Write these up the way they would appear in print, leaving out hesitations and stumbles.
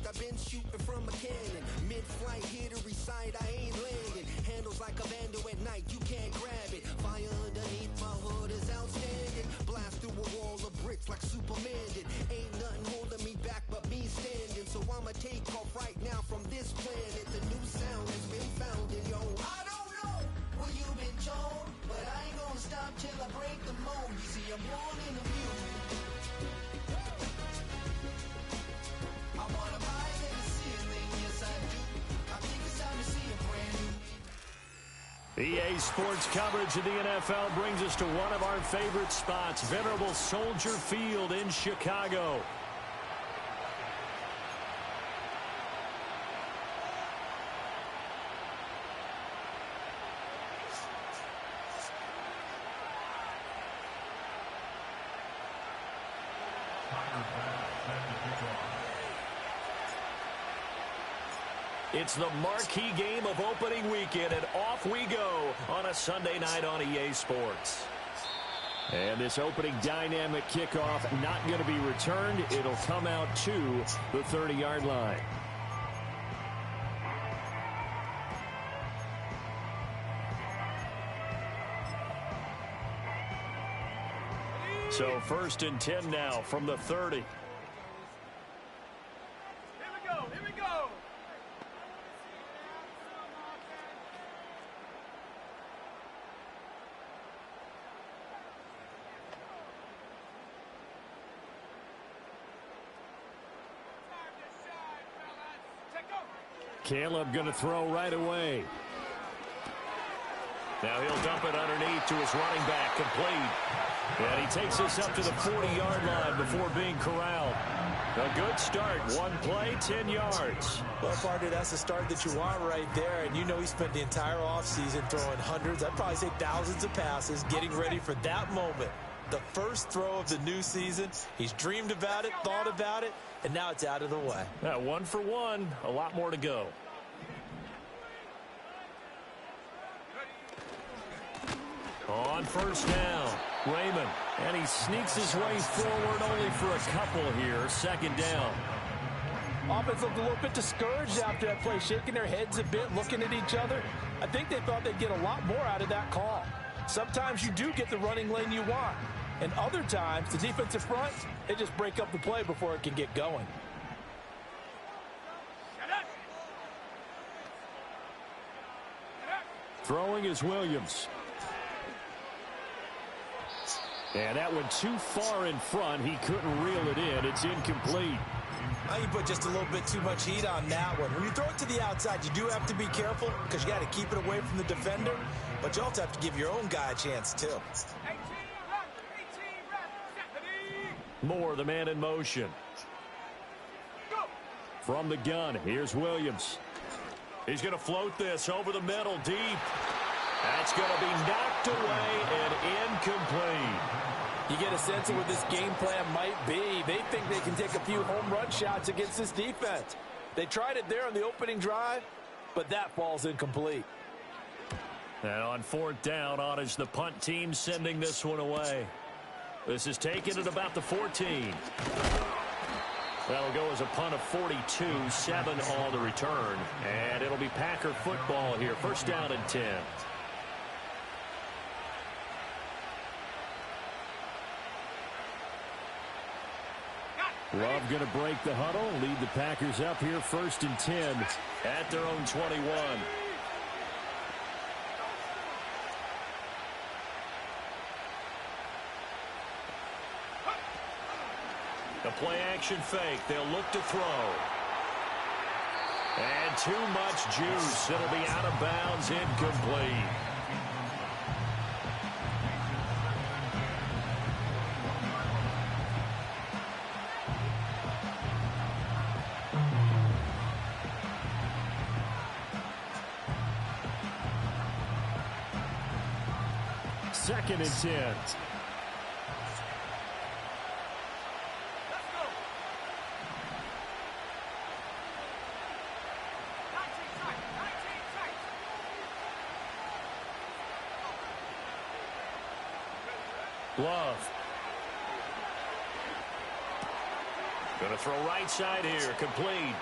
I've been shooting from a cannon. Mid-flight, here to recite, I ain't landing. Handles like a vandal at night, you can't grab it. Fire underneath my hood is outstanding. Blast through a wall of bricks like Superman did. Ain't nothing holding me back but me standing. So I'ma take off right now from this planet. The new sound has been found in yo. I don't know what you've been told, but I ain't gonna stop till I break the mold. You see, I'm born in the music. I wanna rise in the ceiling, yes I do. I think it's time to see a brand new. EA Sports coverage of the NFL brings us to one of our favorite spots, venerable Soldier Field in Chicago. It's the marquee game of opening weekend, and off we go on a Sunday night on EA Sports. And this opening dynamic kickoff not going to be returned. It'll come out to the 30-yard line. So 1st and 10 now from the 30. Caleb going to throw right away. Now he'll dump it underneath to his running back, complete. And he takes this up to the 40-yard line before being corralled. A good start. One play, 10 yards. Well, partner, that's the start that you want right there. And you know he spent the entire offseason throwing hundreds, I'd probably say thousands of passes, getting ready for that moment. The first throw of the new season. He's dreamed about it, thought about it, and now it's out of the way. 1 for 1. A lot more to go. On first down, Raymond. And he sneaks his way forward only for a couple here. 2nd down. Offense looked a little bit discouraged after that play, shaking their heads a bit, looking at each other. I think they thought they'd get a lot more out of that call. Sometimes you do get the running lane you want. And other times, the defensive front, they just break up the play before it can get going. Throwing is Williams. And that one too far in front. He couldn't reel it in. It's incomplete. Now you put just a little bit too much heat on that one. When you throw it to the outside, you do have to be careful because you got to keep it away from the defender. But you also have to give your own guy a chance, too. Moore, the man in motion. From the gun, here's Williams. He's going to float this over the middle, deep. That's going to be knocked away and incomplete. You get a sense of what this game plan might be. They think they can take a few home run shots against this defense. They tried it there on the opening drive, but that falls incomplete. And on fourth down, on is the punt team sending this one away. This is taken at about the 14. That'll go as a punt of 42, 7 on the return. And it'll be Packer football here. First down and 10. Love going to break the huddle, lead the Packers up here first and 10 at their own 21. The play action fake. They'll look to throw. And too much juice. It'll be out of bounds, incomplete. Second and 10. Love. Going to throw right side here. Complete.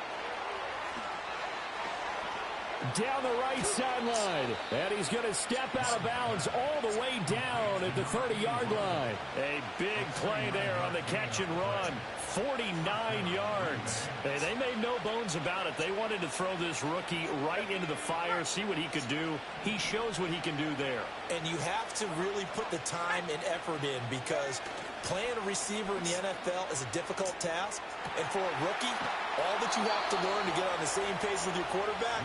Down the right sideline. And he's going to step out of bounds all the way down at the 30-yard line. A big play there on the catch and run. 49 yards. Hey, they made no bones about it. They wanted to throw this rookie right into the fire, see what he could do. He shows what he can do there. And you have to really put the time and effort in, because playing a receiver in the NFL is a difficult task. And for a rookie, all that you have to learn to get on the same page with your quarterback,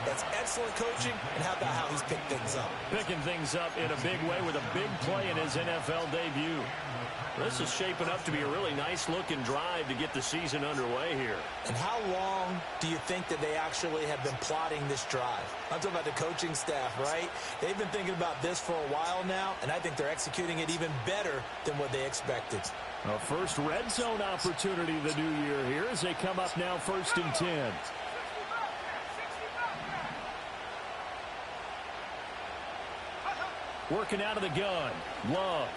that's excellent coaching. And how about how he's picked things up? Picking things up in a big way with a big play in his NFL debut. This is shaping up to be a really nice-looking drive to get the season underway here. And how long do you think that they actually have been plotting this drive? I'm talking about the coaching staff, right? They've been thinking about this for a while now, and I think they're executing it even better than what they expected. A first red zone opportunity the new year here as they come up now first and 10. Working out of the gun. Love.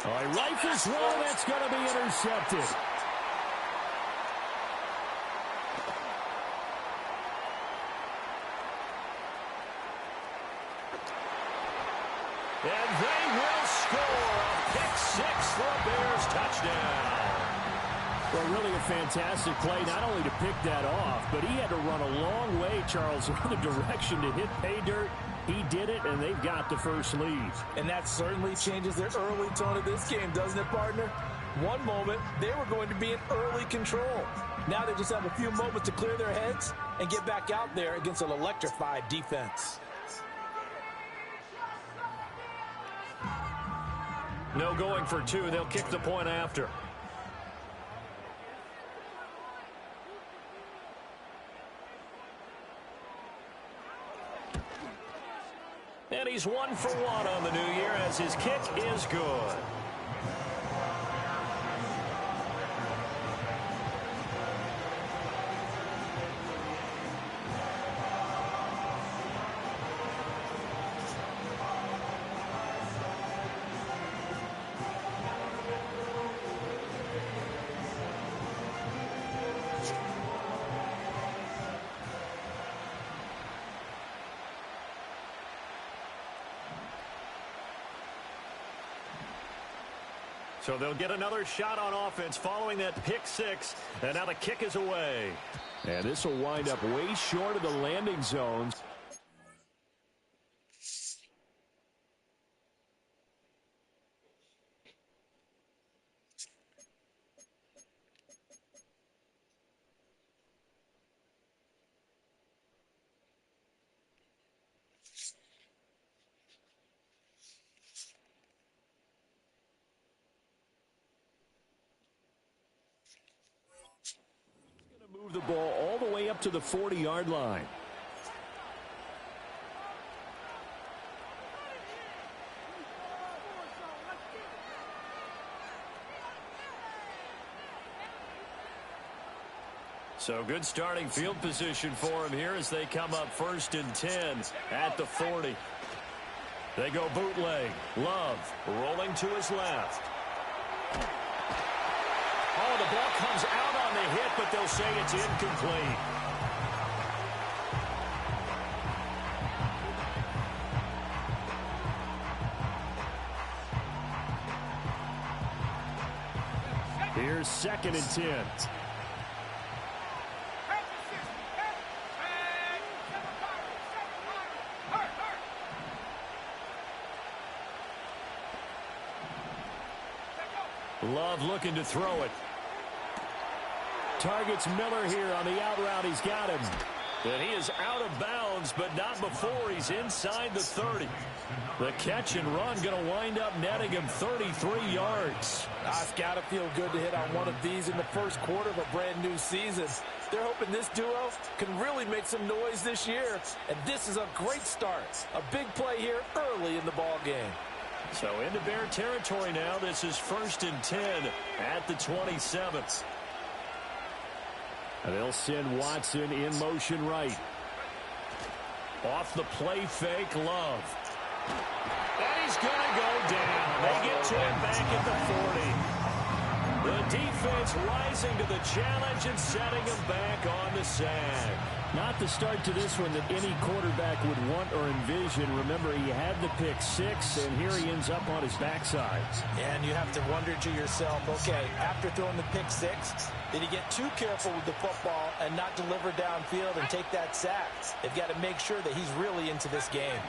All right, rifles one. That's going to be intercepted. And they will score a pick six for a Bears touchdown. Well, really a fantastic play, not only to pick that off, but he had to run a long way, Charles, in the direction to hit pay dirt. He did it, and they've got the first lead. And that certainly changes the early tone of this game, doesn't it, partner? One moment, they were going to be in early control. Now they just have a few moments to clear their heads and get back out there against an electrified defense. No going for two. They'll kick the point after. And he's 1 for 1 on the new year as his kick is good. So they'll get another shot on offense following that pick six. And now the kick is away. And this will wind up way short of the landing zones. Move the ball all the way up to the 40-yard line. So good starting field position for him here as they come up 1st and 10 at the 40. They go bootleg. Love rolling to his left. Oh, the ball comes out on the hit, but they'll say it's incomplete. Here's 2nd and 10. Love looking to throw it. Targets Miller here on the out route. He's got him. And he is out of bounds, but not before he's inside the 30. The catch and run going to wind up netting him 33 yards. It's got to feel good to hit on one of these in the first quarter of a brand new season. They're hoping this duo can really make some noise this year. And this is a great start. A big play here early in the ball game. So into Bear territory now. This is 1st and 10 at the 27th. And they'll send Watson in motion right. Off the play fake, Love. And he's going to go down. They get to him back at the 40. The defense rising to the challenge and setting him back on the sack. Not the start to this one that any quarterback would want or envision. Remember, he had the pick 6, and here he ends up on his backside. And you have to wonder to yourself, okay, after throwing the pick 6, did he get too careful with the football and not deliver downfield and take that sack? They've got to make sure that he's really into this game.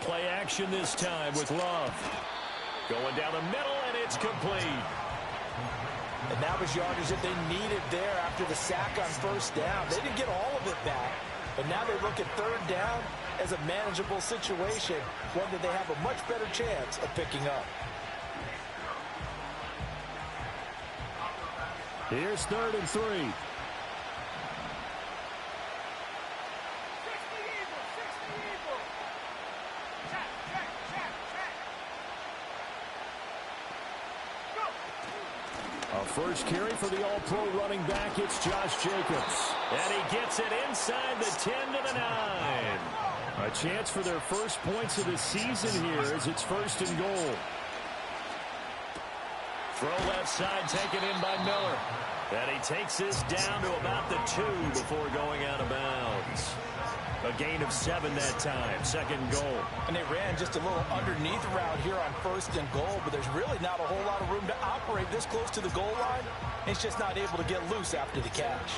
Play action this time with Love. Going down the middle, and it's complete. And that was yardage that they needed there after the sack on 1st down. They didn't get all of it back, but now they look at 3rd down as a manageable situation, one that they have a much better chance of picking up. Here's 3rd and 3. First carry for the all-pro running back, it's Josh Jacobs. And he gets it inside the 10 to the 9. A chance for their first points of the season here as it's 1st and goal. Throw left side taken in by Miller. And he takes this down to about the 2 before going out of bounds. A gain of 7 that time, 2nd goal. And they ran just a little underneath route here on 1st and goal, but there's really not a whole lot of room to operate this close to the goal line. He's just not able to get loose after the catch.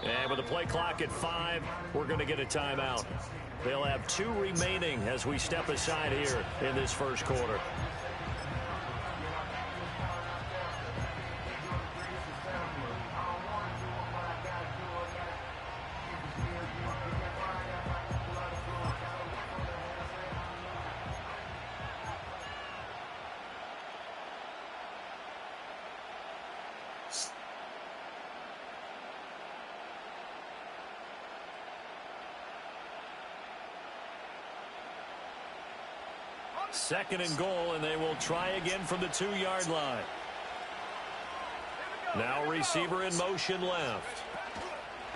And with the play clock at 5, we're going to get a timeout. They'll have 2 remaining as we step aside here in this first quarter. Second and goal, and they will try again from the 2-yard line. Now receiver in motion left.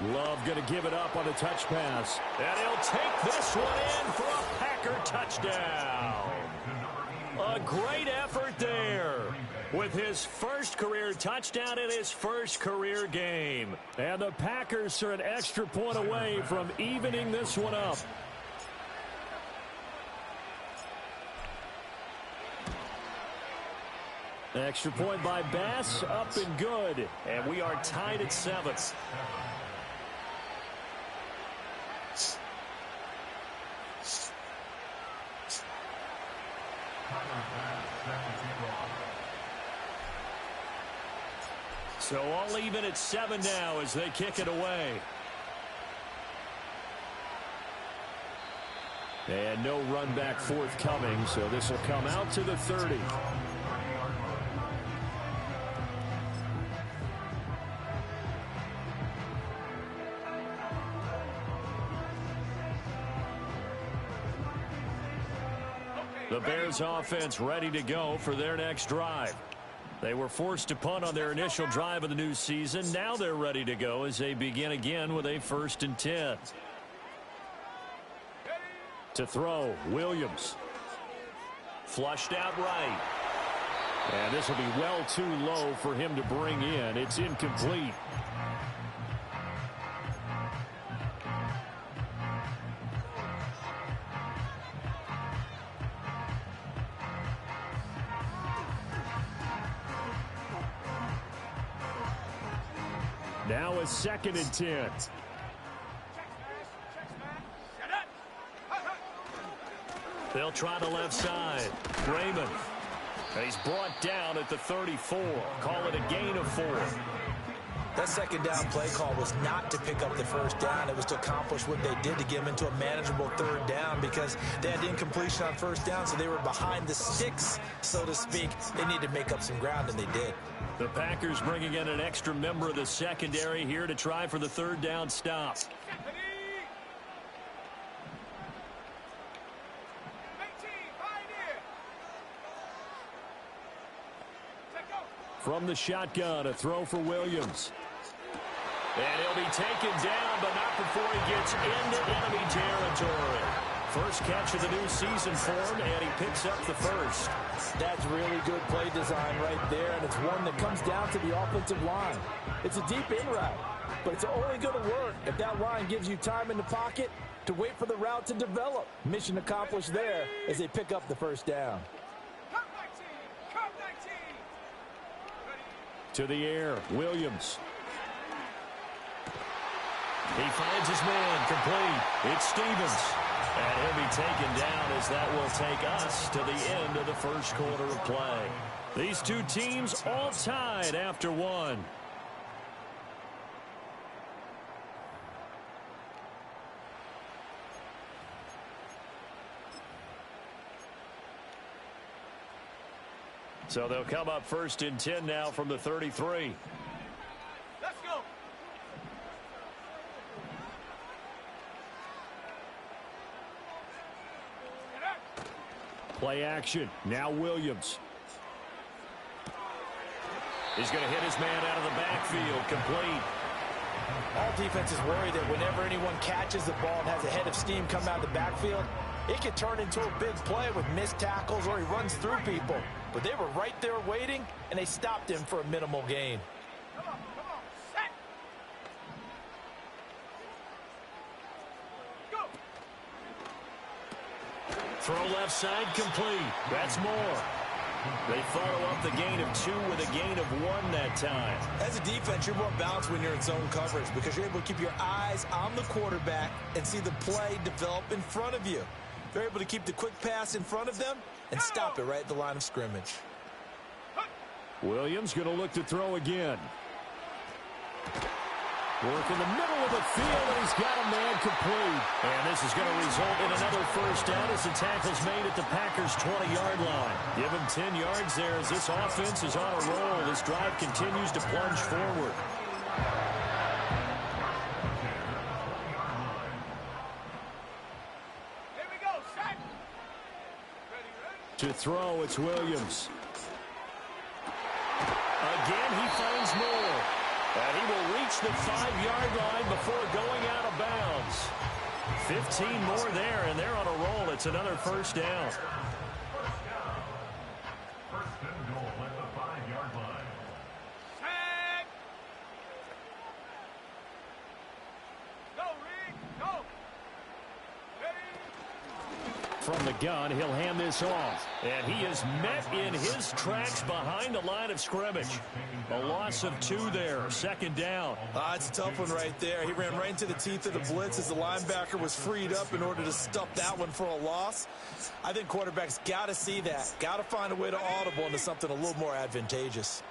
Love going to give it up on a touch pass. And he'll take this one in for a Packer touchdown. A great effort there with his first career touchdown in his first career game. And the Packers are an extra point away from evening this one up. Extra point by Bass, up and good. And we are tied at 7. So all even at 7 now as they kick it away. And no run back forthcoming, so this will come out to the 30. The Bears offense ready to go for their next drive. They were forced to punt on their initial drive of the new season. Now they're ready to go as they begin again with a 1st and 10. To throw, Williams. Flushed out right. And this will be well too low for him to bring in. It's incomplete. Now a 2nd and 10. They'll try the left side. Raymond. He's brought down at the 34. Call it a gain of 4. That 2nd down play call was not to pick up the 1st down. It was to accomplish what they did to get them into a manageable 3rd down because they had incompletion on 1st down, so they were behind the sticks, so to speak. They needed to make up some ground, and they did. The Packers bringing in an extra member of the secondary here to try for the 3rd down stop. From the shotgun, a throw for Williams. And he'll be taken down, but not before he gets into enemy territory. First catch of the new season for him, and he picks up the 1st. That's really good play design right there, and it's one that comes down to the offensive line. It's a deep in route, but it's only going to work if that line gives you time in the pocket to wait for the route to develop. Mission accomplished there as they pick up the 1st down. To the air, Williams. He finds his man, complete. It's Stevens. And he'll be taken down as that will take us to the end of the 1st quarter of play. These two teams all tied after 1. So they'll come up 1st and 10 now from the 33. Let's go. Play action. Now Williams. He's going to hit his man out of the backfield. Complete. All defenses worry that whenever anyone catches the ball and has a head of steam come out of the backfield, it can turn into a big play with missed tackles or he runs through people. But they were right there waiting, and they stopped him for a minimal gain. Come on, set. Go. Throw left side, complete. That's more. They follow up the gain of 2 with a gain of 1 that time. As a defense, you're more balanced when you're in zone coverage because you're able to keep your eyes on the quarterback and see the play develop in front of you. They're able to keep the quick pass in front of them and stop it right at the line of scrimmage. Williams going to look to throw again. Work in the middle of the field, and he's got a man complete. And this is going to result in another 1st down as the tackle's made at the Packers' 20-yard line. Give him 10 yards there as this offense is on a roll. This drive continues to plunge forward. To throw, it's Williams. Again, he finds more. And he will reach the 5-yard line before going out of bounds. 15 more there, and they're on a roll. It's another 1st down. From the gun, he'll hand this off. And he is met in his tracks behind the line of scrimmage. A loss of 2 there, 2nd down. It's a tough one right there. He ran right into the teeth of the blitz as the linebacker was freed up in order to stuff that one for a loss. I think quarterbacks got to see that. Got to find a way to audible into something a little more advantageous.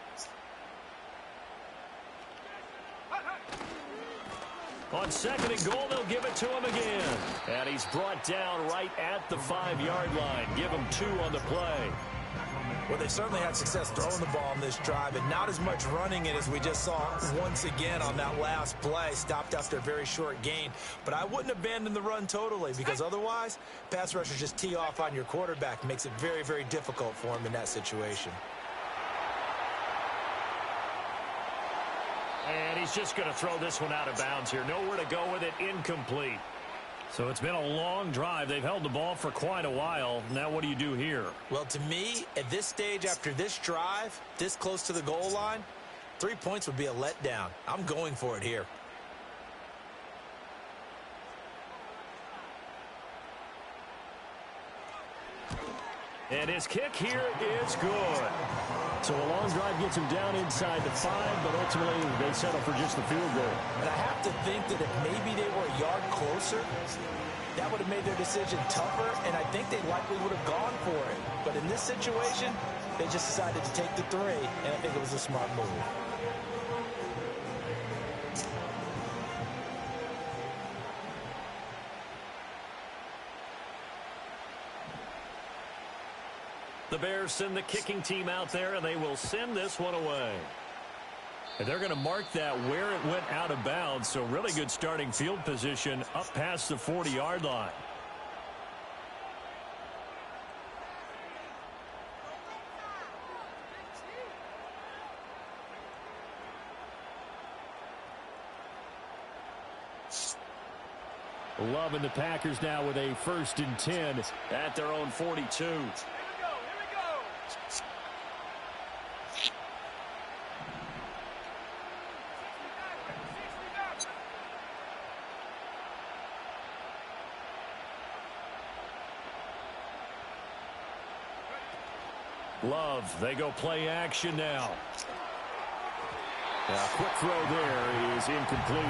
On second and goal, they'll give it to him again. And he's brought down right at the 5-yard line. Give him 2 on the play. Well, they certainly had success throwing the ball on this drive, and not as much running it as we just saw once again on that last play. Stopped after a very short gain. But I wouldn't abandon the run totally, because otherwise, pass rushers just tee off on your quarterback. Makes it very, very difficult for him in that situation. And he's just going to throw this one out of bounds here. Nowhere to go with it. Incomplete. So it's been a long drive. They've held the ball for quite a while. Now what do you do here? Well, to me, at this stage after this drive, this close to the goal line, 3 points would be a letdown. I'm going for it here. And his kick here is good. So a long drive gets him down inside the 5, but ultimately they settle for just the field goal. And I have to think that if maybe they were a yard closer, that would have made their decision tougher, and I think they likely would have gone for it. But in this situation, they just decided to take the 3, and I think it was a smart move. The Bears send the kicking team out there, and they will send this one away. And they're going to mark that where it went out of bounds, so really good starting field position up past the 40-yard line. Love and the Packers now with a 1st and 10 at their own 42. Love, they go play action now. A quick throw there is incomplete.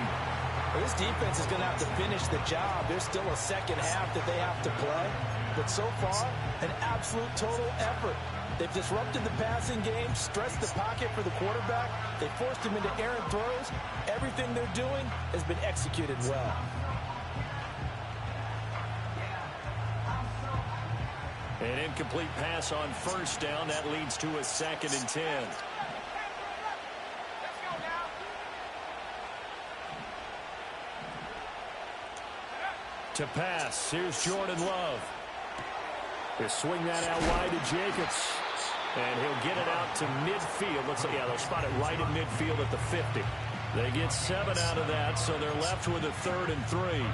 Well, this defense is going to have to finish the job. There's still a second half that they have to play. But so far, an absolute total effort. They've disrupted the passing game, stressed the pocket for the quarterback. They forced him into errant throws. Everything they're doing has been executed well. An incomplete pass on 1st down. That leads to a 2nd and 10. To pass, here's Jordan Love. He'll swing that out wide to Jacobs. And he'll get it out to midfield. Looks like, yeah, they'll spot it right in midfield at the 50. They get 7 out of that, so they're left with a 3rd and 3.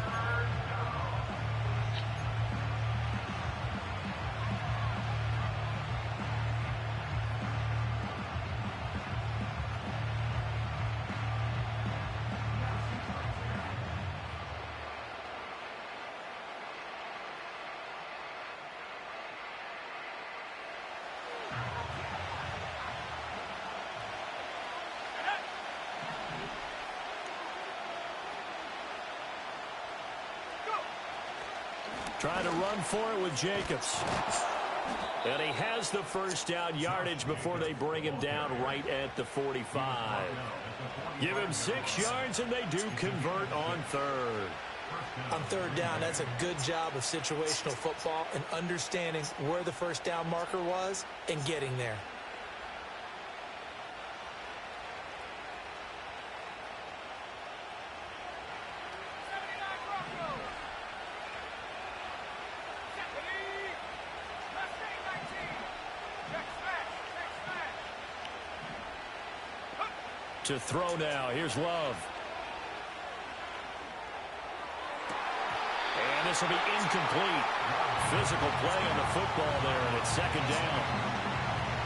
Trying to run for it with Jacobs. And he has the 1st down yardage before they bring him down right at the 45. Give him 6 yards, and they do convert on 3rd. On 3rd down, that's a good job of situational football and understanding where the 1st down marker was and getting there. To throw now. Here's Love. And this will be incomplete. Physical play on the football there, and it's 2nd down.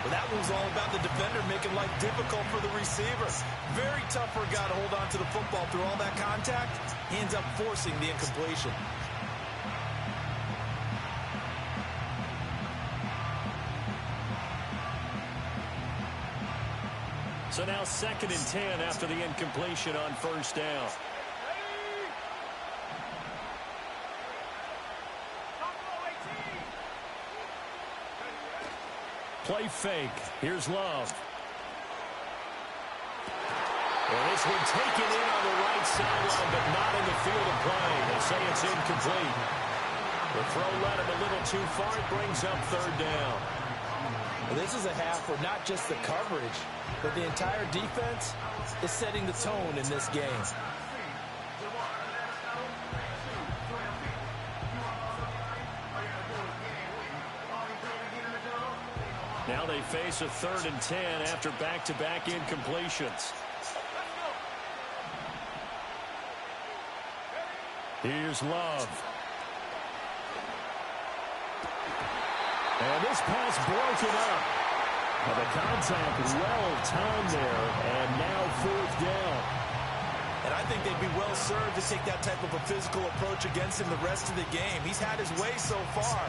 Well, that was all about the defender making life difficult for the receiver. Very tough for a guy to hold on to the football through all that contact. He ends up forcing the incompletion. So now 2nd and 10 after the incompletion on 1st down. Play fake. Here's Love. Well, this one taken in on the right sideline, but not in the field of play. They say it's incomplete. The throw led him a little too far. It brings up third down. Well, this is a half where not just the coverage, but the entire defense is setting the tone in this game. Now they face a 3rd and 10 after back-to-back incompletions. Here's Love. And this pass broken up. Well, the contact well-timed there, and now 4th down. And I think they'd be well served to take that type of a physical approach against him the rest of the game. He's had his way so far,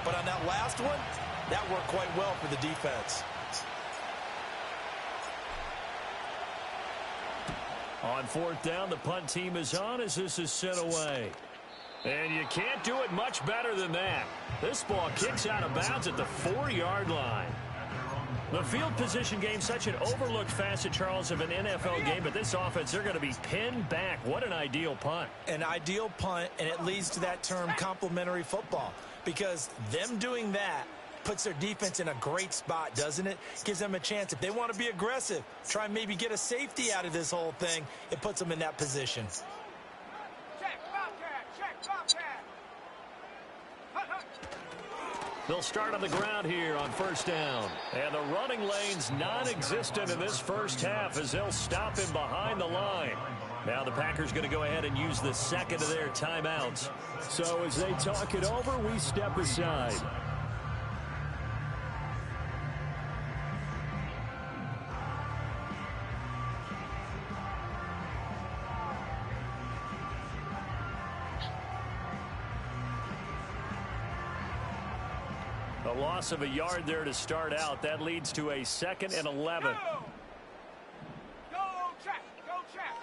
but on that last one, that worked quite well for the defense. On 4th down, the punt team is on as this is sent away. And you can't do it much better than that. This ball kicks out of bounds at the 4-yard line. The field position game, such an overlooked facet, Charles, of an NFL game, but this offense, they're going to be pinned back. What an ideal punt. An ideal punt, and it leads to that term complementary football, because them doing that puts their defense in a great spot, doesn't it? Gives them a chance. If they want to be aggressive, try and maybe get a safety out of this whole thing, it puts them in that position. Check, Bobcat, check, Bobcat. They'll start on the ground here on 1st down. And the running lane's non-existent in this first half as they'll stop him behind the line. Now the Packers going to go ahead and use the second of their timeouts. So as they talk it over, we step aside. A loss of a yard there to start out. That leads to a 2nd and 11. Go check, go check.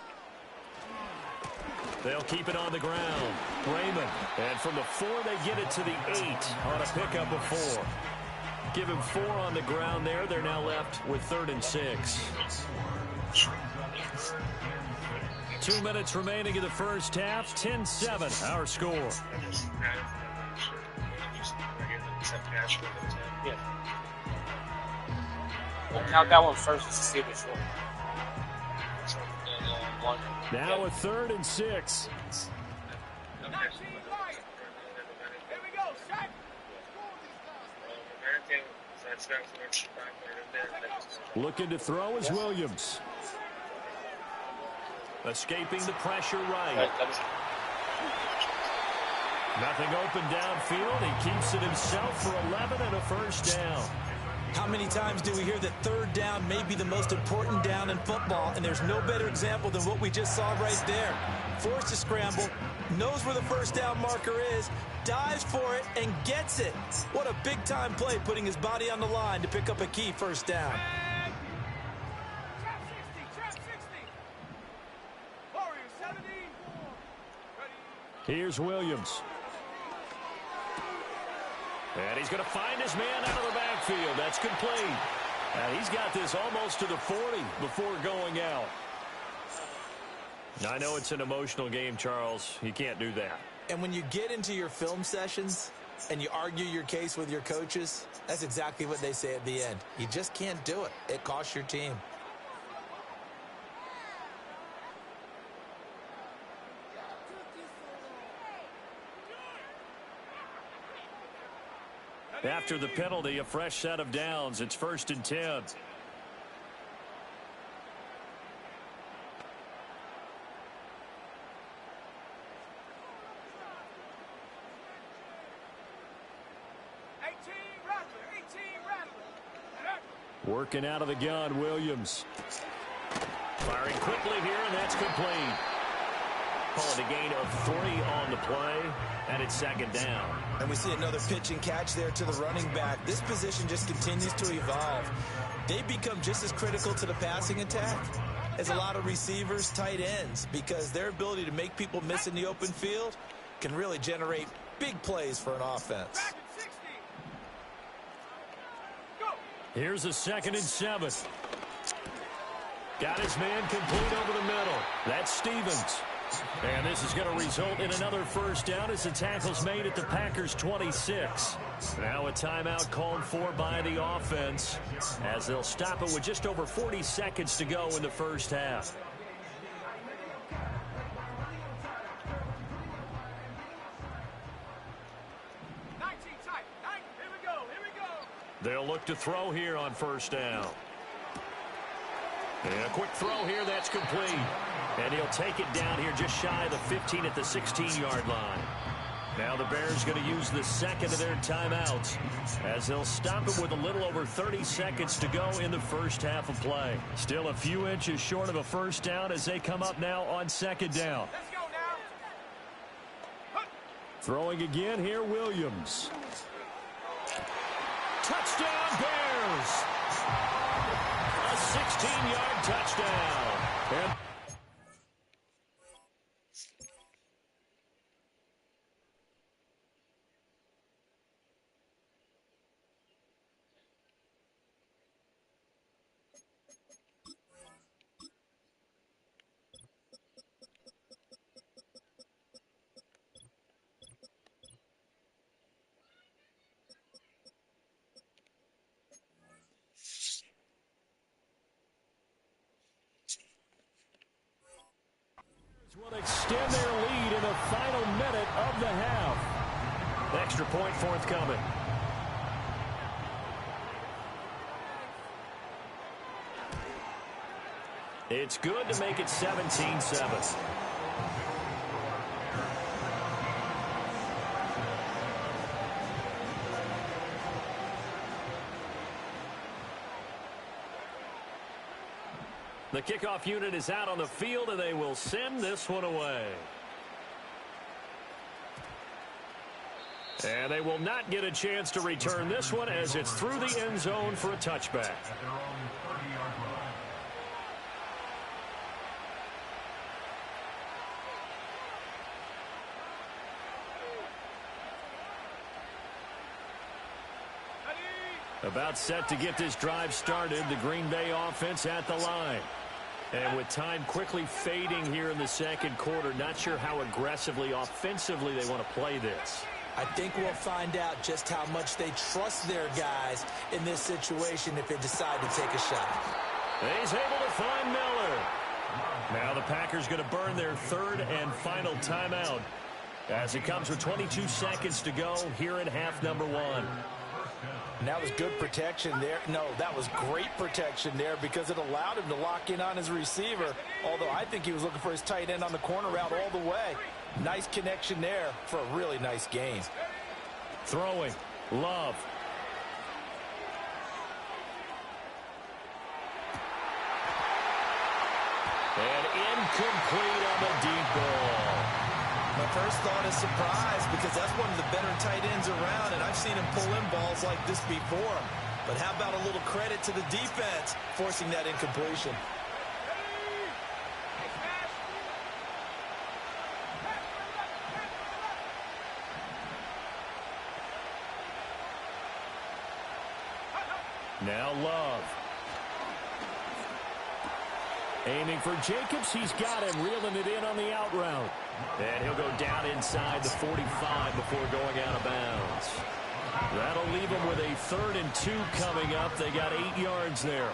They'll keep it on the ground. Raymond. And from the 4, they get it to the 8 on a pickup of 4. Give him 4 on the ground there. They're now left with 3rd and 6. 2 minutes remaining in the first half. 10-7, our score. Yeah. We'll count that one first just to see which one. Now a 3rd and 6. 19 Lions. Here we go, set. Looking to throw is Williams. Escaping the pressure right. Nothing open downfield. He keeps it himself for 11 and a 1st down. How many times do we hear that 3rd down may be the most important down in football, and there's no better example than what we just saw right there. Forced to scramble, knows where the 1st down marker is, dives for it, and gets it. What a big-time play, putting his body on the line to pick up a key 1st down. Trap 60, trap 60. Warriors 70. Ready. Here's Williams. And he's going to find his man out of the backfield. That's complete. And he's got this almost to the 40 before going out. I know it's an emotional game, Charles. You can't do that. And when you get into your film sessions and you argue your case with your coaches, that's exactly what they say at the end. You just can't do it. It costs your team. After the penalty, a fresh set of downs. It's 1st and 10. Working out of the gun, Williams. Firing quickly here, and that's complete. Calling a gain of 3 on the play, and it's 2nd down. And we see another pitch and catch there to the running back. This position just continues to evolve. They become just as critical to the passing attack as a lot of receivers, tight ends, because their ability to make people miss in the open field can really generate big plays for an offense. Here's a 2nd and 7. Got his man complete over the middle. That's Stevens. And this is going to result in another first down as the tackle's made at the Packers' 26. Now a timeout called for by the offense as they'll stop it with just over 40 seconds to go in the first half. They'll look to throw here on first down. And a quick throw here, that's complete. And he'll take it down here just shy of the 15 at the 16-yard line. Now the Bears going to use the second of their timeouts as they'll stop it with a little over 30 seconds to go in the first half of play. Still a few inches short of a first down as they come up now on second down. Let's go now. Throwing again here, Williams. Touchdown, Bears! A 16-yard touchdown. And will extend their lead in the final minute of the half. Extra point forthcoming. It's good to make it 17-7. The kickoff unit is out on the field, and they will send this one away. And they will not get a chance to return this one as it's through the end zone for a touchback. About set to get this drive started, the Green Bay offense at the line. And with time quickly fading here in the second quarter, not sure how aggressively, offensively they want to play this. I think we'll find out just how much they trust their guys in this situation if they decide to take a shot. He's able to find Miller. Now the Packers going to burn their third and final timeout as it comes with 22 seconds to go here in half number one. And that was good protection there. No, that was great protection there because it allowed him to lock in on his receiver, although I think he was looking for his tight end on the corner route all the way. Nice connection there for a really nice gain. Throwing, Love. And incomplete on the deep ball. My first thought is surprise because that's one of the better tight ends around, and I've seen him pull in balls like this before. But how about a little credit to the defense forcing that incompletion? Now Love. Aiming for Jacobs. He's got him, reeling it in on the out route. And he'll go down inside the 45 before going out of bounds. That'll leave him with a 3rd and 2 coming up. They got 8 yards there.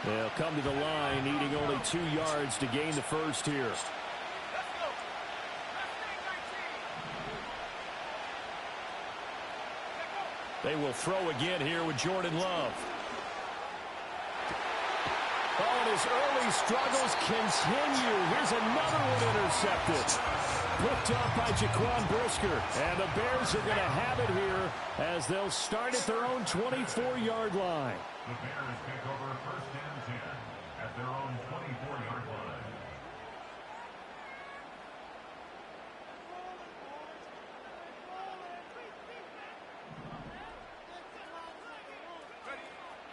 They'll come to the line, needing only 2 yards to gain the first here. They will throw again here with Jordan Love. Oh, and his early struggles continue. Here's another one intercepted. Picked up by Jaquan Brisker. And the Bears are going to have it here as they'll start at their own 24-yard line. The Bears pick over 1st and 10 at their own 24-yard line.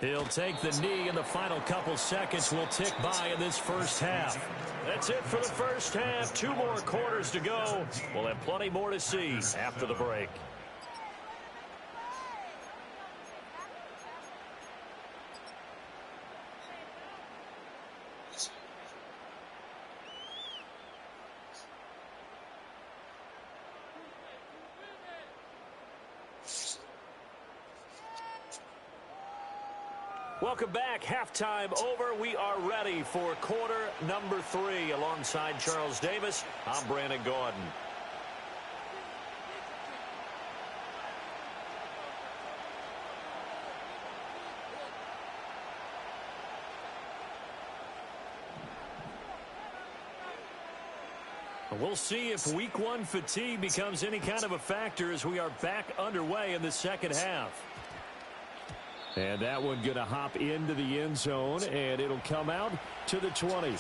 He'll take the knee, and the final couple seconds will tick by in this first half. That's it for the first half. 2 more quarters to go. We'll have plenty more to see after the break. Welcome back. Halftime over. We are ready for quarter number 3. Alongside Charles Davis, I'm Brandon Gaudin. We'll see if week 1 fatigue becomes any kind of a factor as we are back underway in the second half. And that one going to hop into the end zone, and it'll come out to the 20.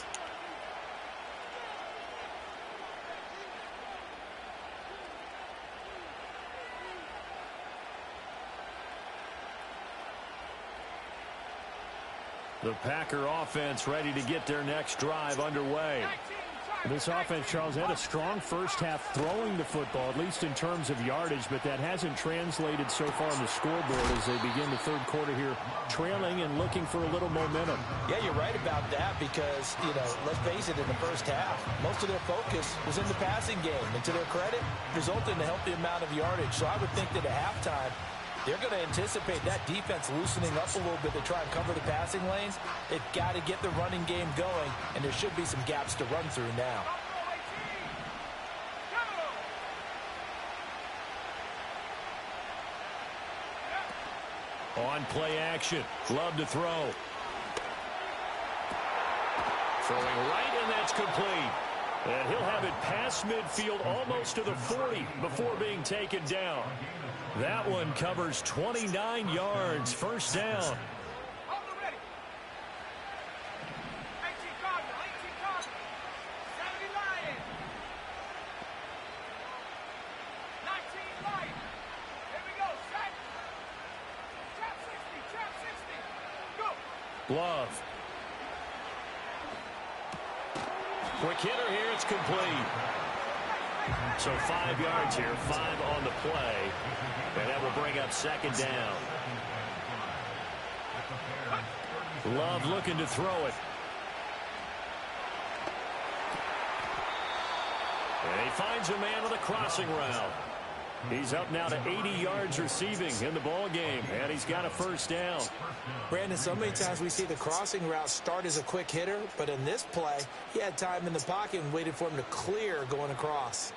The Packer offense ready to get their next drive underway. This offense, Charles, had a strong first half throwing the football, at least in terms of yardage, but that hasn't translated so far on the scoreboard as they begin the third quarter here, trailing and looking for a little momentum. Yeah, you're right about that because, let's face it, in the first half, most of their focus was in the passing game. And to their credit, resulted in a healthy amount of yardage. So I would think that at halftime, they're going to anticipate that defense loosening up a little bit to try and cover the passing lanes. They've got to get the running game going, and there should be some gaps to run through now. On play action, Love to throw. Throwing right, and that's complete. And he'll have it past midfield almost to the 40 before being taken down. That one covers 29 yards, first down. Love. Quick hitter here, it's complete. So 5 yards here, 5 on the play. And that will bring up second down. Love looking to throw it. And he finds a man on the crossing route. He's up now to 80 yards receiving in the ball game, and he's got a first down. Brandon, so many times we see the crossing route start as a quick hitter, but in this play, he had time in the pocket and waited for him to clear going across.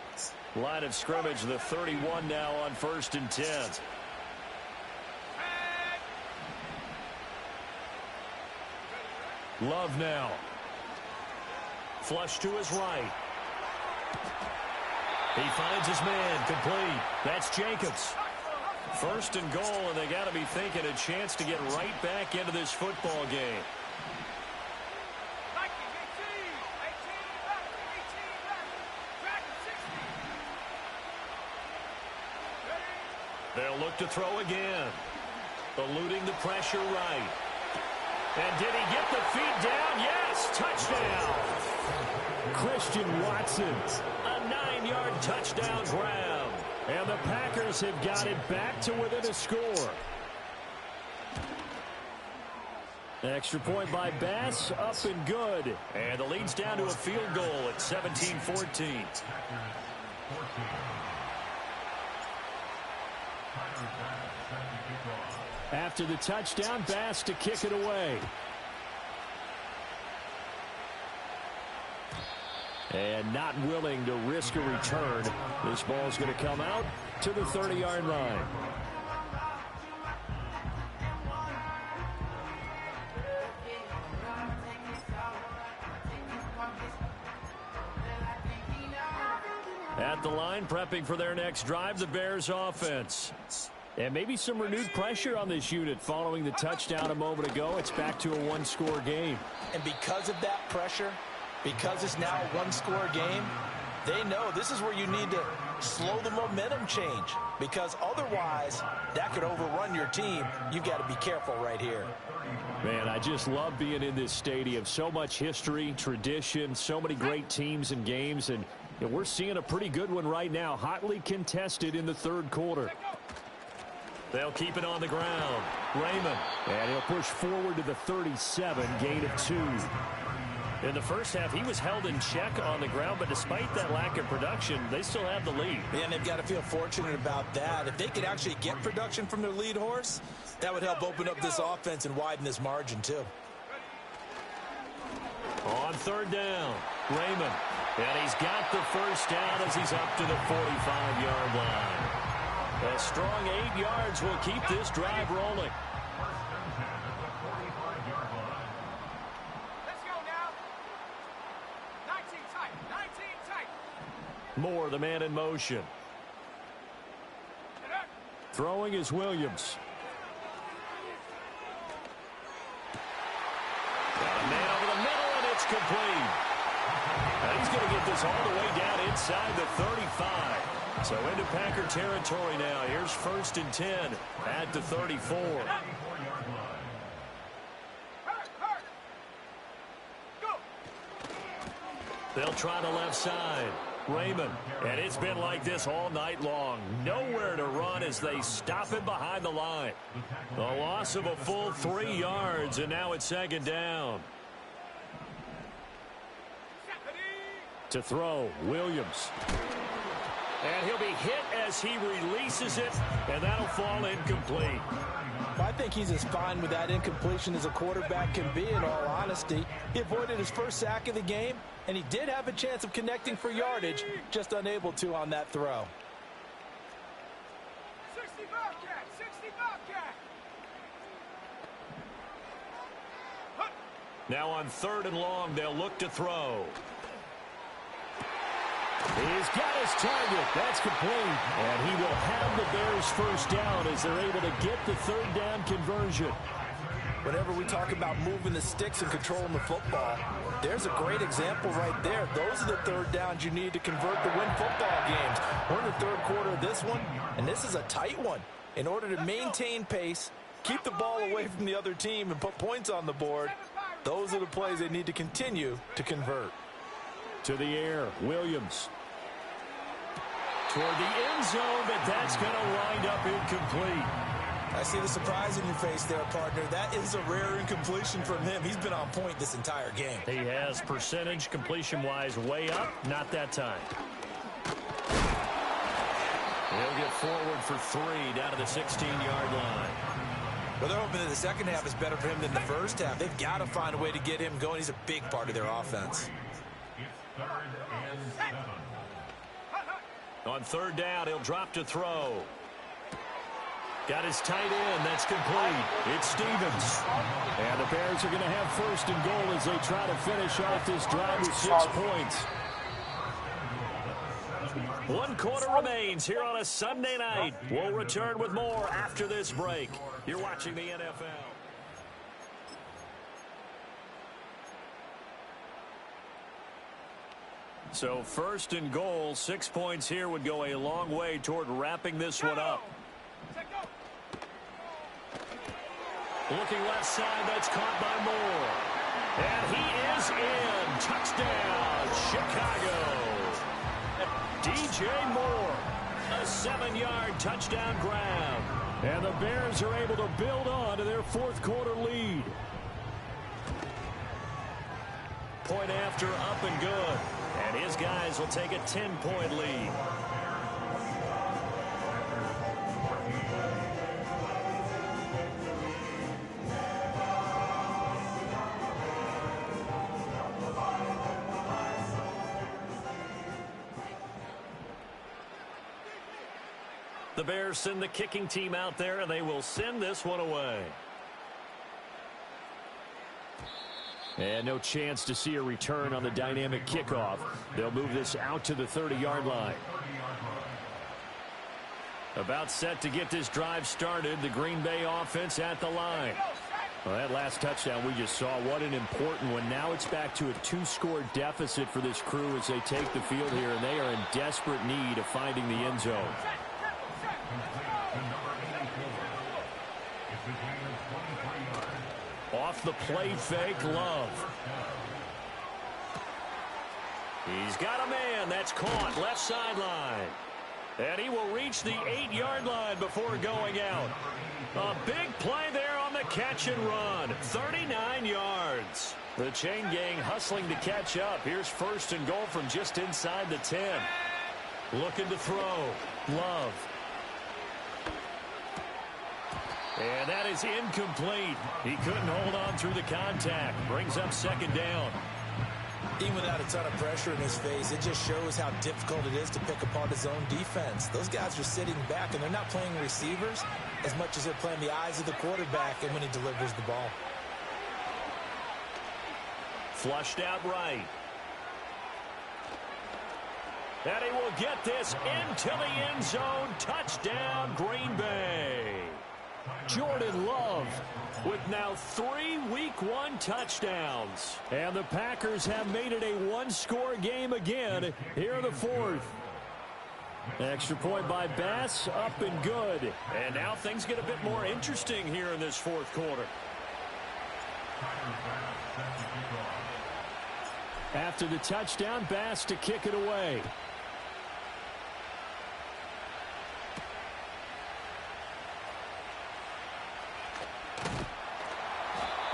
Line of scrimmage, the 31 now on 1st and 10. Love now. Flush to his right. He finds his man, complete. That's Jacobs. 1st and goal, and they got to be thinking a chance to get right back into this football game. They'll look to throw again. Eluding the pressure right. And did he get the feet down? Yes, touchdown. Christian Watson, a 9-yard touchdown grab. And the Packers have got it back to within a score. Extra point by Bass, up and good. And the lead's down to a field goal at 17-14. After the touchdown, Bass to kick it away. And not willing to risk a return. This ball's going to come out to the 30-yard line. At the line, prepping for their next drive, the Bears offense. And maybe some renewed pressure on this unit following the touchdown a moment ago. It's back to a one-score game. And because of that pressure, because it's now a one-score game, they know this is where you need to slow the momentum change, because otherwise that could overrun your team. You've got to be careful right here. Man, I just love being in this stadium. So much history, tradition, so many great teams and games, and we're seeing a pretty good one right now, hotly contested in the third quarter. They'll keep it on the ground. Raymond, and he'll push forward to the 37, gain of 2. In the first half, he was held in check on the ground, but despite that lack of production, they still have the lead. And they've got to feel fortunate about that. If they could actually get production from their lead horse, that would help open up this offense and widen this margin too. On third down, Raymond. And he's got the first down as he's up to the 45-yard line. A strong 8 yards will keep this drive rolling. Moore, the man in motion. Throwing is Williams. Got a man over the middle, and it's complete. And he's going to get this all the way down inside the 35. So into Packer territory now. Here's 1st and 10 at the 34. They'll try the left side. Raymond, and it's been like this all night long. Nowhere to run as they stop him behind the line. A loss of a full 3 yards, and now it's 2nd down. To throw, Williams. And he'll be hit as he releases it, and that'll fall incomplete. I think he's as fine with that incompletion as a quarterback can be, in all honesty. He avoided his first sack of the game, and he did have a chance of connecting for yardage, just unable to on that throw. 60 Bobcat, 60 Bobcat. Now on 3rd and long, they'll look to throw. He's got his target. That's complete. And he will have the Bears first down as they're able to get the 3rd down conversion. Whenever we talk about moving the sticks and controlling the football, there's a great example right there. Those are the 3rd downs you need to convert to win football games. We're in the 3rd quarter of this one, and this is a tight one. In order to maintain pace, keep the ball away from the other team, and put points on the board, those are the plays they need to continue to convert. To the air, Williams. Toward the end zone, but that's going to wind up incomplete. I see the surprise in your face there, partner. That is a rare incompletion from him. He's been on point this entire game. He has percentage completion-wise way up. Not that time. He'll get forward for 3 down to the 16-yard line. Well, they're hoping that the second half is better for him than the first half. They've got to find a way to get him going. He's a big part of their offense. It's 3rd and 7. On 3rd down, he'll drop to throw. Got his tight end. That's complete. It's Stevens. And the Bears are going to have 1st and goal as they try to finish off this drive with 6 points. 1 quarter remains here on a Sunday night. We'll return with more after this break. You're watching the NFL. So 1st and goal, 6 points here would go a long way toward wrapping this one up. Looking left side, that's caught by Moore. And he is in. Touchdown, Chicago. DJ Moore, a 7-yard touchdown grab. And the Bears are able to build on to their 4th quarter lead. Point after, up and good. And his guys will take a 10-point lead. The Bears send the kicking team out there, and they will send this one away. And no chance to see a return on the dynamic kickoff. They'll move this out to the 30-yard line. About set to get this drive started. The Green Bay offense at the line. Well, that last touchdown we just saw, what an important one. Now it's back to a 2-score deficit for this crew as they take the field here, and they are in desperate need of finding the end zone. Off the play fake, Love. He's got a man. That's caught left sideline. And he will reach the 8-yard line before going out. A big play there on the catch and run. 39 yards. The chain gang hustling to catch up. Here's 1st and goal from just inside the 10. Looking to throw. Love. And that is incomplete. He couldn't hold on through the contact. Brings up 2nd down. Even without a ton of pressure in his face, it just shows how difficult it is to pick apart his own defense. Those guys are sitting back, and they're not playing receivers as much as they're playing the eyes of the quarterback and when he delivers the ball. Flushed out right. And he will get this into the end zone. Touchdown, Green Bay. Jordan Love with now 3 Week 1 touchdowns. And the Packers have made it a 1-score game again here in the 4th. Extra point by Bass, up and good. And now things get a bit more interesting here in this 4th quarter. After the touchdown, Bass to kick it away.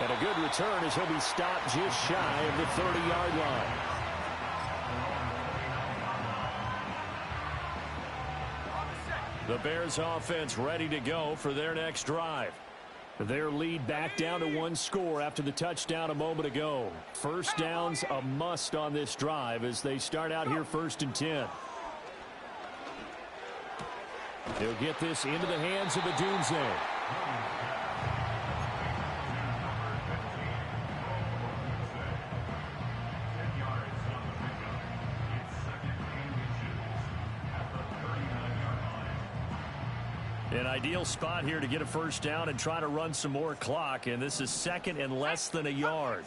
And a good return as he'll be stopped just shy of the 30-yard line. The Bears offense ready to go for their next drive. Their lead back down to 1 score after the touchdown a moment ago. 1st down's a must on this drive as they start out here 1st and 10. They'll get this into the hands of Odunze. An ideal spot here to get a 1st down and try to run some more clock, and this is 2nd and less than a yard.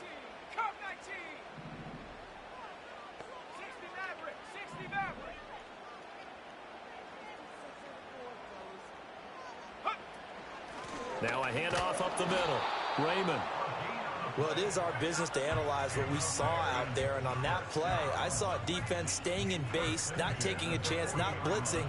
Now a handoff up the middle. Raymond. Well, it is our business to analyze what we saw out there, and on that play, I saw defense staying in base, not taking a chance, not blitzing,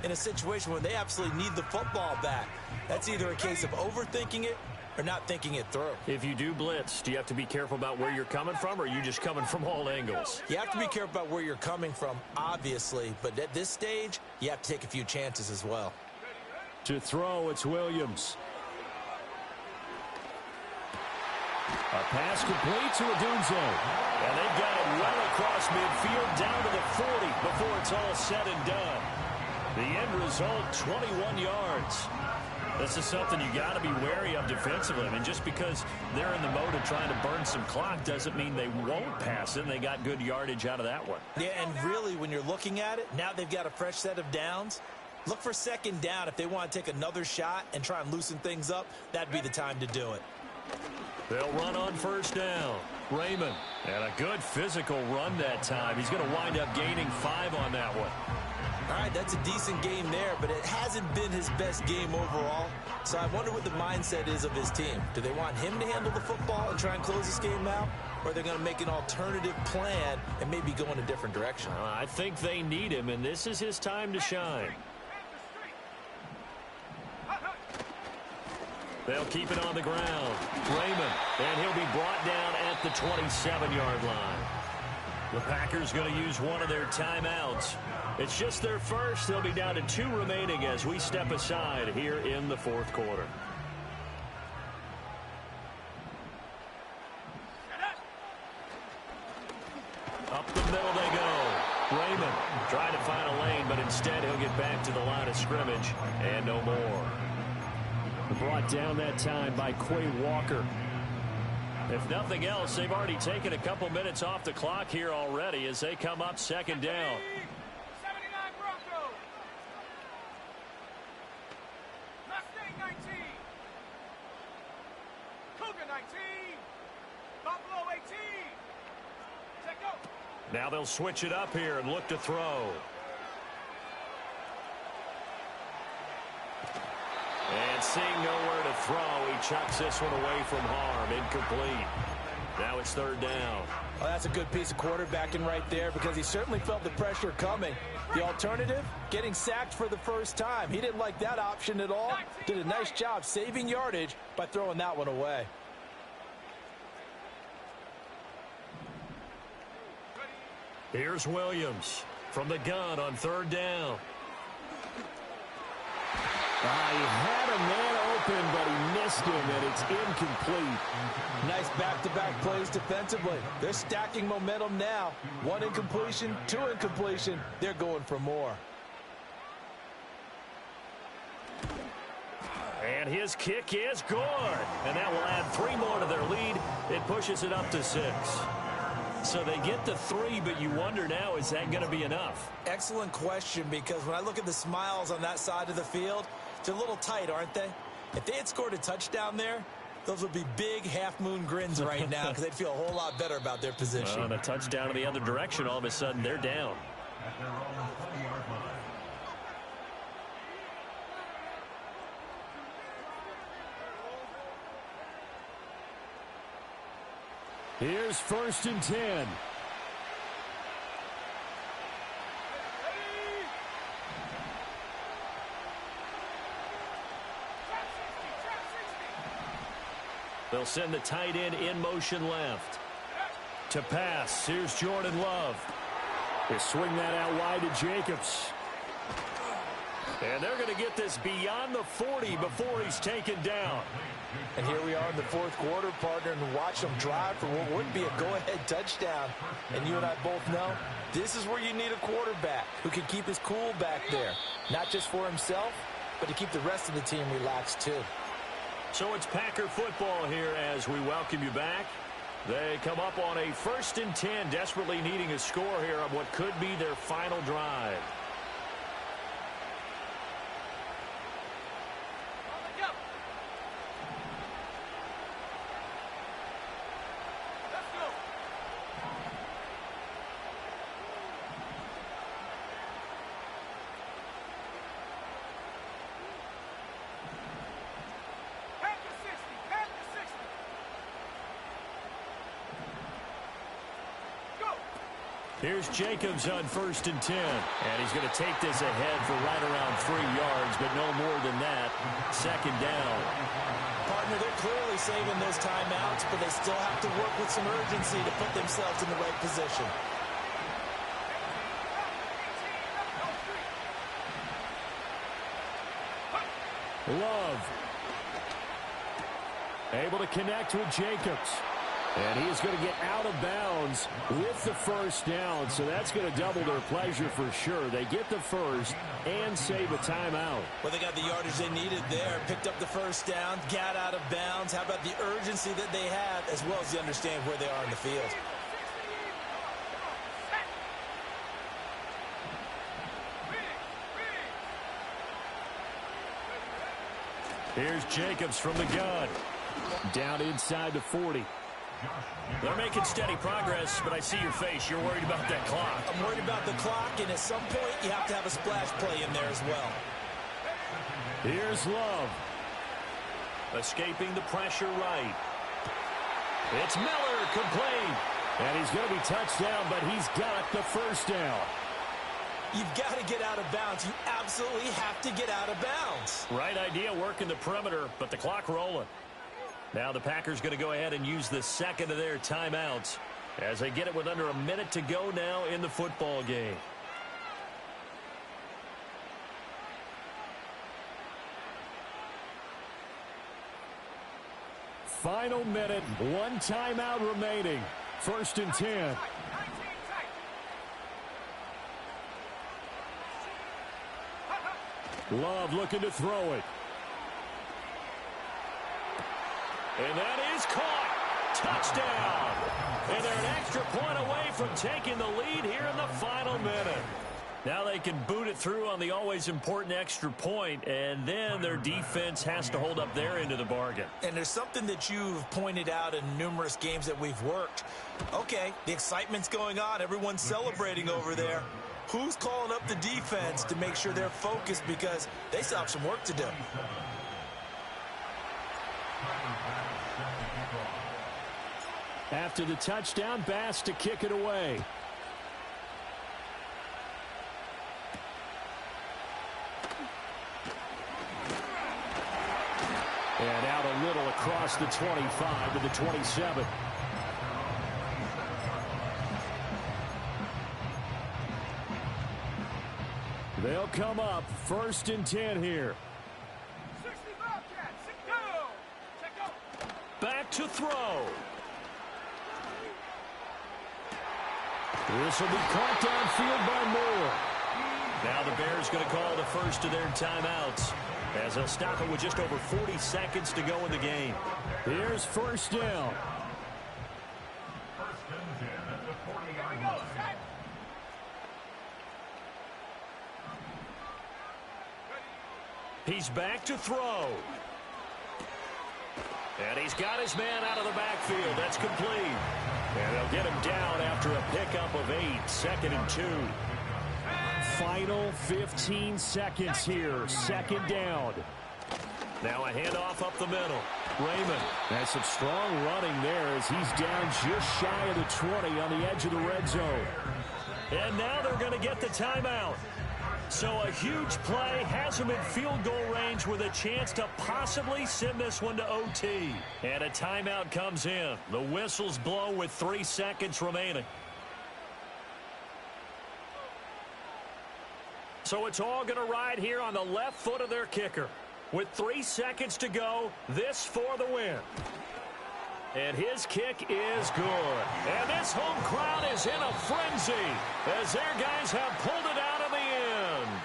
in a situation where they absolutely need the football back. That's either a case of overthinking it or not thinking it through. If you do blitz, do you have to be careful about where you're coming from, or are you just coming from all angles? You have to be careful about where you're coming from, obviously, but at this stage, you have to take a few chances as well. To throw, it's Williams. A pass complete to Odunze. And they've got it well across midfield down to the 40 before it's all said and done. The end result, 21 yards. This is something you got to be wary of defensively. I mean, just because they're in the mode of trying to burn some clock doesn't mean they won't pass it. And they got good yardage out of that one. Yeah, and really, when you're looking at it, now they've got a fresh set of downs. Look for 2nd down. If they want to take another shot and try and loosen things up, that'd be the time to do it. They'll run on 1st down. Raymond. And a good physical run that time. He's going to wind up gaining 5 on that one. All right, that's a decent game there, but it hasn't been his best game overall. So I wonder what the mindset is of his team. Do they want him to handle the football and try and close this game out? Or are they going to make an alternative plan and maybe go in a different direction? I think they need him, and this is his time to shine. They'll keep it on the ground. Raymond, and he'll be brought down at the 27-yard line. The Packers going to use one of their timeouts. It's just their first. They'll be down to 2 remaining as we step aside here in the 4th quarter. Up the middle they go. Raymond trying to find a lane, but instead he'll get back to the line of scrimmage and no more. Brought down that time by Quay Walker. If nothing else, they've already taken a couple minutes off the clock here already as they come up 2nd down. 79 Broncos. Mustang 19. Cougar Now they'll switch it up here and look to throw. And seeing nowhere to throw, he chucks this one away from harm. Incomplete. Now it's third down. Well, that's a good piece of quarterbacking right there because he certainly felt the pressure coming. The alternative, getting sacked for the first time. He didn't like that option at all. Did a nice job saving yardage by throwing that one away. Here's Williams from the gun on third down. He had a man open, but he missed him, and it's incomplete. Nice back-to-back plays defensively. They're stacking momentum now. One incompletion, two incompletion. They're going for more. And his kick is good. And that will add 3 more to their lead. It pushes it up to 6. So they get to 3, but you wonder now, is that going to be enough? Excellent question, because when I look at the smiles on that side of the field, they're a little tight, aren't they? If they had scored a touchdown there, those would be big half-moon grins right now because they'd feel a whole lot better about their position. On a touchdown in the other direction, all of a sudden they're down. At their own 20-yard line. Here's 1st and 10. They'll send the tight end in motion left. To pass, here's Jordan Love. They swing that out wide to Jacobs. And they're going to get this beyond the 40 before he's taken down. And here we are in the fourth quarter, partner, and watch them drive for what would be a go-ahead touchdown. And you and I both know this is where you need a quarterback who can keep his cool back there, not just for himself, but to keep the rest of the team relaxed too. So it's Packer football here as we welcome you back. They come up on a 1st and 10, desperately needing a score here on what could be their final drive. Here's Jacobs on 1st and 10. And he's going to take this ahead for right around 3 yards, but no more than that. 2nd down. Partner, they're clearly saving those timeouts, but they still have to work with some urgency to put themselves in the right position. Love. Able to connect with Jacobs. And he's going to get out of bounds with the 1st down, so that's going to double their pleasure for sure. They get the 1st and save a timeout. Well, they got the yardage they needed there, picked up the 1st down, got out of bounds. How about the urgency that they have, as well as they understand where they are in the field? Here's Jacobs from the gun. Down inside the 40. They're making steady progress, but I see your face. You're worried about that clock. I'm worried about the clock, and at some point, you have to have a splash play in there as well. Here's Love. Escaping the pressure right. It's Miller, complete. And he's going to be touched down, but he's got the 1st down. You've got to get out of bounds. You absolutely have to get out of bounds. Right idea, working the perimeter, but the clock rolling. Now the Packers going to go ahead and use the 2nd of their timeouts as they get it with under a minute to go now in the football game. Final minute, 1 timeout remaining. 1st and 10. Love looking to throw it. And that is caught. Touchdown. And they're an extra point away from taking the lead here in the final minute. Now they can boot it through on the always important extra point, and then their defense has to hold up their end of the bargain. And there's something that you've pointed out in numerous games that we've worked. Okay, the excitement's going on. Everyone's celebrating over there. Who's calling up the defense to make sure they're focused because they still have some work to do? After the touchdown, Bass to kick it away. And out a little across the 25 to the 27. They'll come up 1st and 10 here. 60 Bobcats, go! Check out. Back to throw. This will be caught downfield by Moore. Now the Bears going to call the first of their timeouts as they'll stop it with just over 40 seconds to go in the game. Here's 1st down. 1st and 10 at the 40-yard Go, line. set. He's back to throw. And he's got his man out of the backfield. That's complete. And they'll get him down after a pickup of 8. 2nd and 2. Final 15 seconds here. 2nd down. Now a handoff up the middle. Raymond. That's some strong running there as he's down just shy of the 20 on the edge of the red zone. And now they're going to get the timeout. So a huge play has him in field goal range with a chance to possibly send this one to OT. And a timeout comes in. The whistles blow with 3 seconds remaining. So it's all going to ride here on the left foot of their kicker. With 3 seconds to go, this for the win. And his kick is good. And this home crowd is in a frenzy as their guys have pulled it out in the end.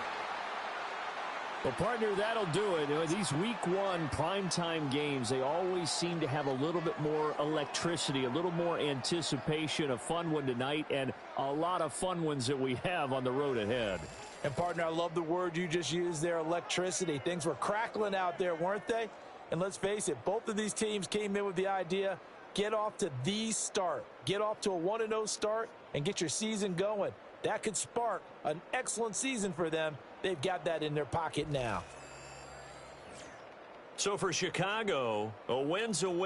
Well, partner, that'll do it. These week 1 primetime games, they always seem to have a little bit more electricity, a little more anticipation. A fun one tonight, and a lot of fun ones that we have on the road ahead. And, partner, I love the word you just used there, electricity. Things were crackling out there, weren't they? And let's face it, both of these teams came in with the idea, get off to the start. Get off to a 1-0 start and get your season going. That could spark an excellent season for them. They've got that in their pocket now. So for Chicago, a win's a win.